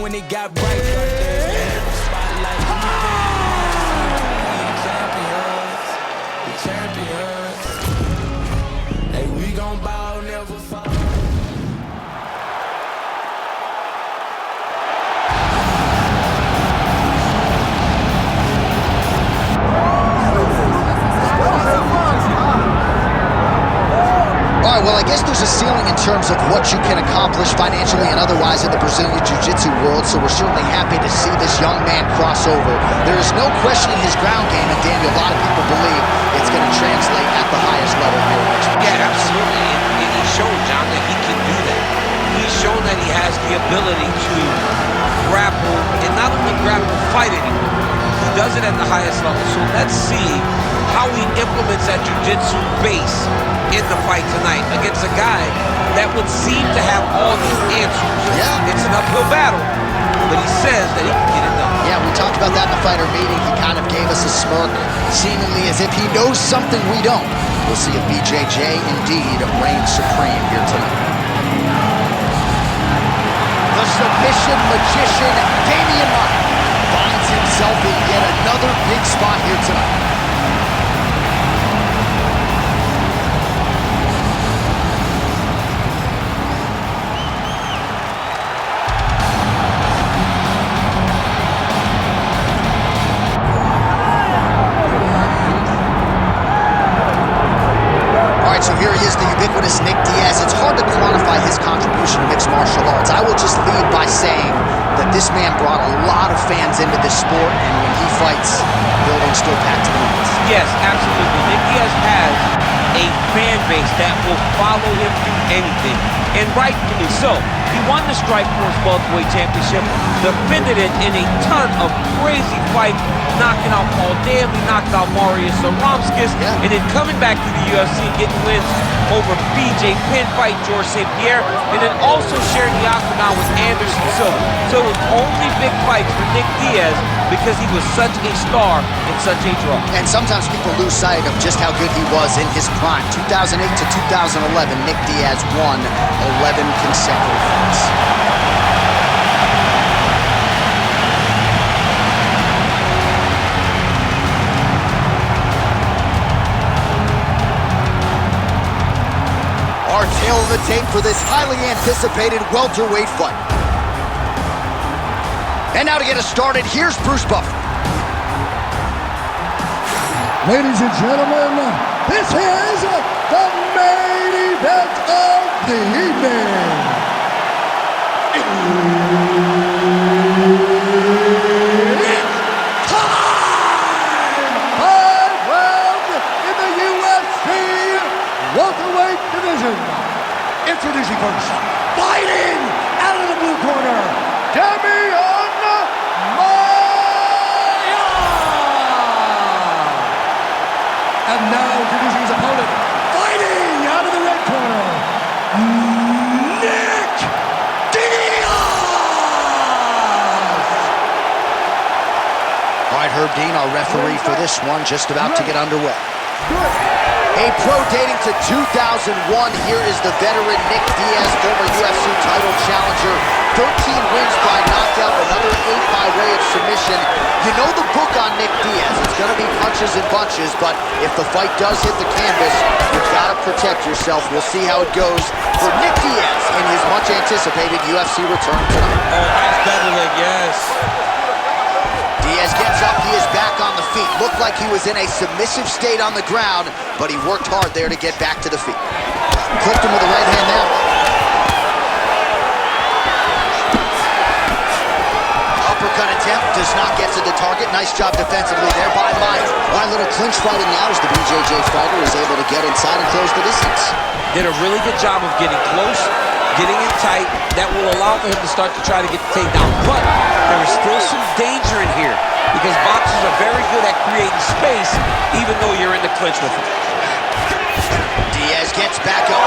when it got bright like that. Spotlight. We champions. Hey, we gon' ball, never fall. All right, well, I guess there's a ceiling in terms of what you can accomplish financially and otherwise in the Brazilian Jiu-Jitsu world, so we're certainly happy to see this young man cross over. There is no questioning his ground game, and Daniel, a lot of people believe it's going to translate at the highest level here in mixed martial arts. Yeah, absolutely, and he's shown, John, that he can do that. He's shown that he has the ability to grapple, and not only grapple, fight anymore. He does it at the highest level, so let's see how he implements that jiu-jitsu base in the fight tonight against a guy that would seem to have all these answers. Yeah. It's an uphill battle, but he says that he can get it done. Yeah, we talked about that in the fighter meeting. He kind of gave us a smirk, seemingly as if he knows something we don't. We'll see if BJJ indeed reigns supreme here tonight. The submission magician, Demian Maia, finds himself in yet another big spot here tonight. So here he is, the ubiquitous Nick Diaz. It's hard to quantify his contribution to mixed martial arts. I will just lead by saying that this man brought a lot of fans into this sport, and when he fights, the building's still packed to the limits. Yes, absolutely. Nick Diaz has a fan base that will follow him through anything, and rightfully so. He won the Strikeforce Welterweight Championship, defended it in a ton of crazy fights, knocking out Paul Daly, knocked out Marius Saromskis, and then coming back to the UFC and getting wins over BJ Penn, fight George St. Pierre, and then also sharing the octagon with Anderson Silva. So it was only big fights for Nick Diaz because he was such a star and such a draw. And sometimes people lose sight of just how good he was in his prime. 2008 to 2011, Nick Diaz won 11 consecutive fights. Our tail of the tape for this highly anticipated welterweight fight. And now to get us started, here's Bruce Buffer. Ladies and gentlemen, this is the main event of the evening. It's time! 5 rounds in the UFC welterweight division. Introducing first, fighting out of the blue corner, Demian Maia. And now introducing his opponent, fighting out of the red corner, Nick Diaz. All right, Herb Dean, our referee for this one, just about to get underway. A pro dating to 2001, here is the veteran Nick Diaz, former UFC title challenger. 13 wins by knockout, another 8 by way of submission. You know the book on Nick Diaz. It's going to be punches and bunches, but if the fight does hit the canvas, you've got to protect yourself. We'll see how it goes for Nick Diaz in his much-anticipated UFC return tonight. Oh, nice double leg, yes. Diaz gets up, he is back on the feet. Looked like he was in a submissive state on the ground, but he worked hard there to get back to the feet. Clipped him with a right hand there. Uppercut attempt does not get to the target. Nice job defensively there by Maia. All right, little clinch fighting now as the BJJ fighter is able to get inside and close the distance. Did a really good job of getting close, getting in tight. That will allow for him to start to try to get the takedown. But there is still some danger in here because boxers are very good at creating space even though you're in the clinch with him. Diaz gets back up.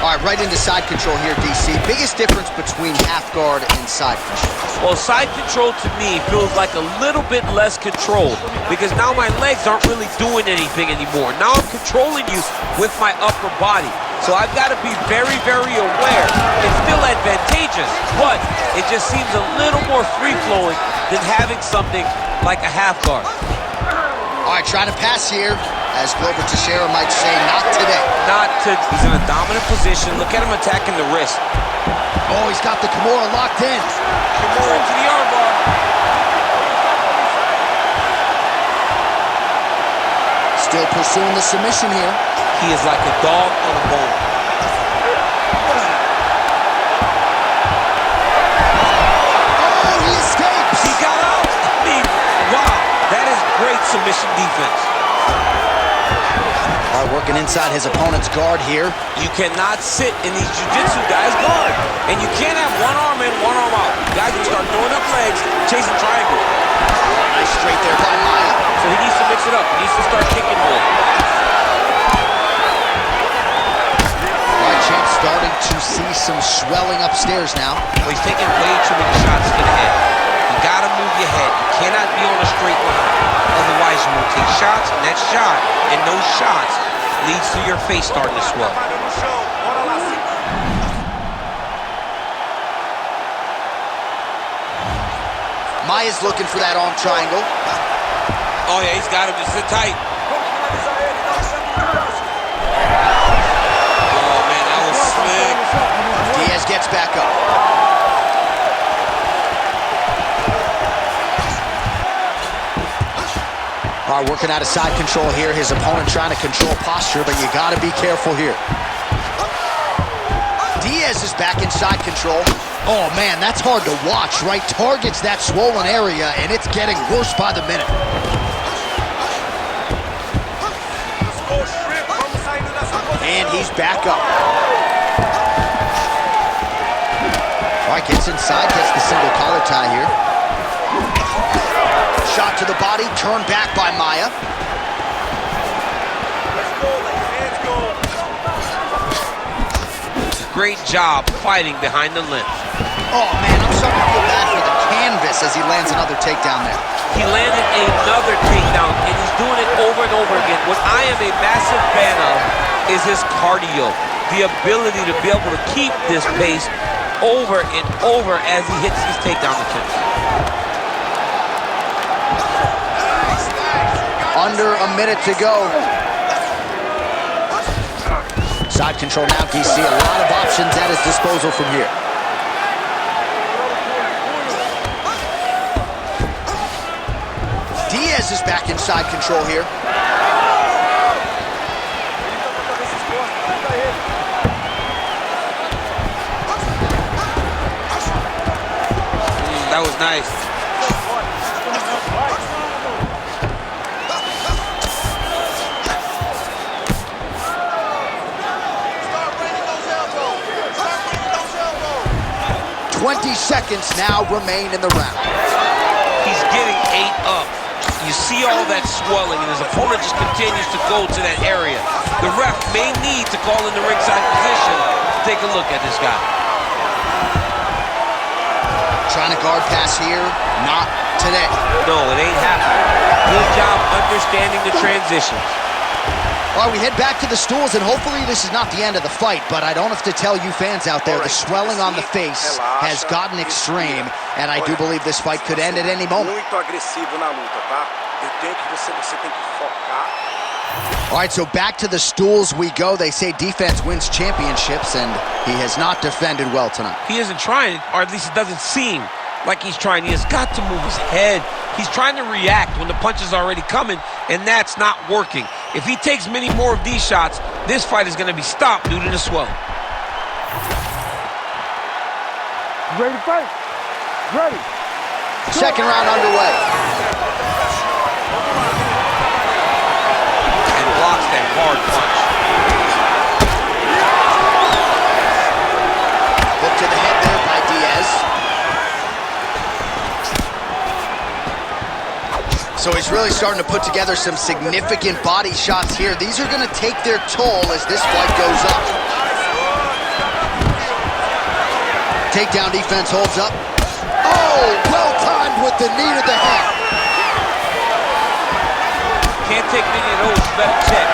All right, right into side control here, DC. Biggest difference between half guard and side control? Well, side control to me feels like a little bit less control because now my legs aren't really doing anything anymore. Now I'm controlling you with my upper body. So I've got to be very, very aware. It's still advantageous, but it just seems a little more free-flowing than having something like a half guard. All right, trying to pass here, as Glover Teixeira might say, not today. He's in a dominant position. Look at him attacking the wrist. Oh, he's got the Kimura locked in. Kimura into the armbar. Still pursuing the submission here. He is like a dog on a bone. Oh, he escapes. He got out. I mean, wow, that is great submission defense. All right, working inside his opponent's guard here. You cannot sit in these jiu-jitsu guys' guard. And you can't have one arm in, one arm out. Guys can start throwing up legs, chasing triangle. Nice straight there by Maia. So he needs to mix it up. He needs to start kicking more. All right, Champ starting to see some swelling upstairs now. Well, he's taking way too many shots to the head. You gotta move your head. You cannot be on a straight line. Otherwise, you will take shots, and that shot, and those shots leads to your face starting to swell. Maia's looking for that arm triangle. Oh, yeah, he's got him. Just sit tight. Oh, man, that was slick. Diaz gets back up. All right, working out of side control here. His opponent trying to control posture, but you got to be careful here. Diaz is back in side control. Oh, man, that's hard to watch, right? Targets that swollen area, and it's getting worse by the minute. And he's back up. All right, gets inside, gets the single collar tie here. Shot to the body, turned back by Maia. Great job fighting behind the lens. Oh, man, I'm starting to feel bad for the canvas as he lands another takedown there. He landed another takedown, and he's doing it over and over again. What I am a massive fan of is his cardio, the ability to be able to keep this pace over and over as he hits these takedown attempts. Under a minute to go. Side control now, DC. A lot of options at his disposal from here. Diaz is back in side control here. That was nice. 20 seconds now remain in the round. He's getting ate up. You see all that swelling, and his opponent just continues to go to that area. The ref may need to call in the ringside position. Take a look at this guy. Trying to guard pass here, not today. No, it ain't happening. Good job understanding the transitions. All right, we head back to the stools, and hopefully this is not the end of the fight, but I don't have to tell you fans out there, the swelling on the face has gotten extreme, and I do believe this fight could end at any moment. All right, so back to the stools we go. They say defense wins championships, and he has not defended well tonight. He isn't trying, or at least it doesn't seem like he's trying. He has got to move his head. He's trying to react when the punch is already coming, and that's not working. If he takes many more of these shots, this fight is going to be stopped due to the swelling. Ready to fight? Ready. Second round underway. And blocks that hard punch. Hook to the head there by Diaz. So he's really starting to put together some significant body shots here. These are going to take their toll as this fight goes up. Takedown defense holds up. Oh, well timed with the knee to the head. Can't take many of those, you better check.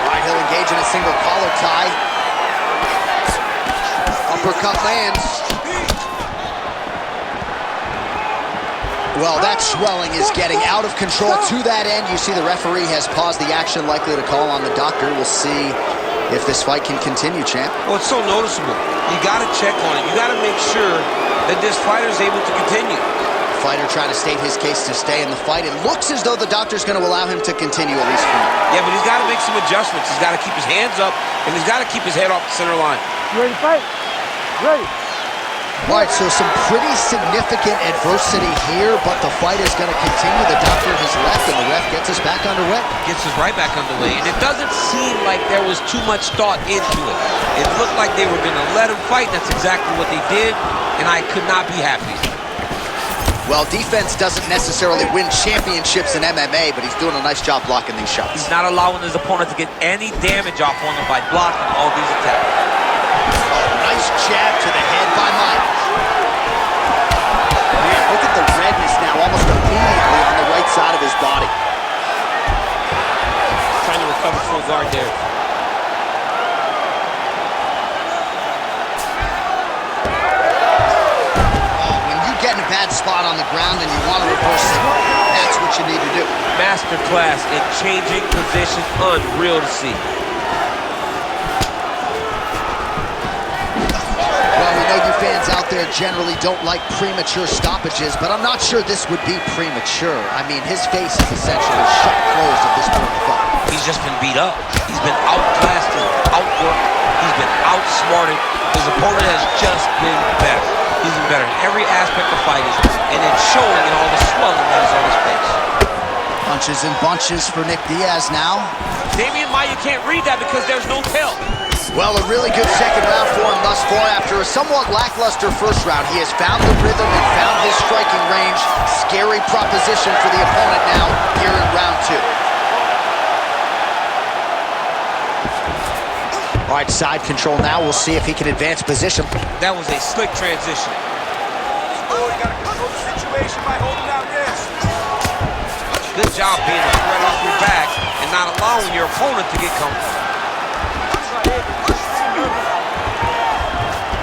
All right, he'll engage in a single collar tie. Uppercut lands. Well, that swelling is getting out of control. To that end, you see the referee has paused the action, likely to call on the doctor. We'll see if this fight can continue, champ. Well, it's so noticeable. You got to check on it. You got to make sure that this fighter is able to continue. Fighter trying to state his case to stay in the fight. It looks as though the doctor's going to allow him to continue, at least for now. Yeah, but he's got to make some adjustments. He's got to keep his hands up, and he's got to keep his head off the center line. You ready to fight? Ready. All right, so some pretty significant adversity here, but the fight is going to continue. The doctor has left, and the ref gets us back underway. Gets us right back underway, and it doesn't seem like there was too much thought into it. It looked like they were going to let him fight. That's exactly what they did, and I could not be happy. Well, defense doesn't necessarily win championships in MMA, but he's doing a nice job blocking these shots. He's not allowing his opponent to get any damage off on him by blocking all these attacks. Oh, nice jab to the head by Maia. Man, look at the redness now, almost immediately on the right side of his body. Trying to recover full guard there. Get in a bad spot on the ground and you want to reverse it, that's what you need to do. Masterclass in changing position, unreal to see. Well, we know you fans out there generally don't like premature stoppages, but I'm not sure this would be premature. I mean, his face is essentially shut closed at this point in the fight. He's just been beat up. He's been outclassed, outworked. He's been outsmarted. His opponent has just been better. He's been better in every aspect of fighting, and it's showing in all the swelling that is on his face. Punches and bunches for Nick Diaz now. Demian Maia can't read that because there's no tell. Well, a really good second round for him thus far. After a somewhat lackluster first round, he has found the rhythm and found his striking range. Scary proposition for the opponent now here in round two. All right, side control now. We'll see if he can advance position. That was a slick transition. Oh, you gotta control the situation by holding that wrist. Good job being a threat off your back and not allowing your opponent to get comfortable.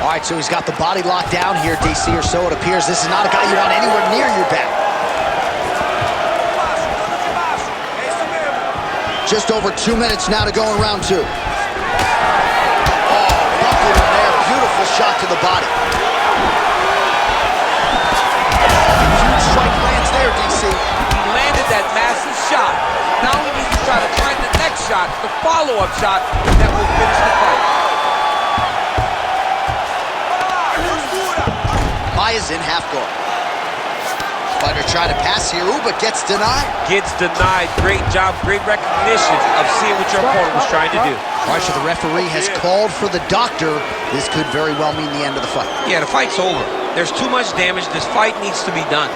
All right, so he's got the body locked down here, DC, or so it appears. This is not a guy you want anywhere near your back. Just over 2 minutes now to go in round two. Beautiful shot to the body. Huge strike lands there, DC. He landed that massive shot. Now he needs to try to find the next shot, the follow-up shot that will finish the fight. Maia's in half guard. Fighter trying to pass here, ooh, but gets denied. Gets denied. Great job, great recognition of seeing what your opponent was trying to do. All right, so the referee has called for the doctor. This could very well mean the end of the fight. Yeah, the fight's over. There's too much damage. This fight needs to be done.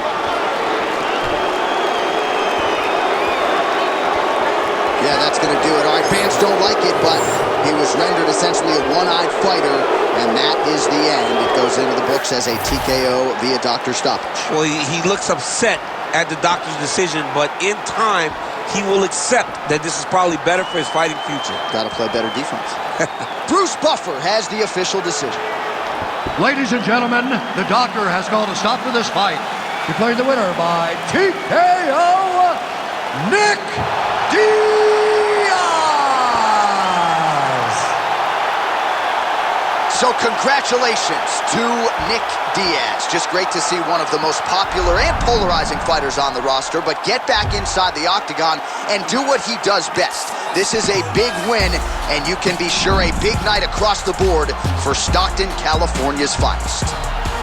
Yeah, that's going to do it. All right, fans don't like it, but he was rendered essentially a one-eyed fighter, and that is the end. It goes into the books as a TKO via doctor stoppage. Well, he looks upset at the doctor's decision, but in time, he will accept that this is probably better for his fighting future. Got to play better defense. Bruce Buffer has the official decision. Ladies and gentlemen, the doctor has called a stop to this fight, declaring the winner by TKO, Nick Diaz! So congratulations to Nick Diaz. Just great to see one of the most popular and polarizing fighters on the roster, but get back inside the octagon and do what he does best. This is a big win, and you can be sure a big night across the board for Stockton, California's finest.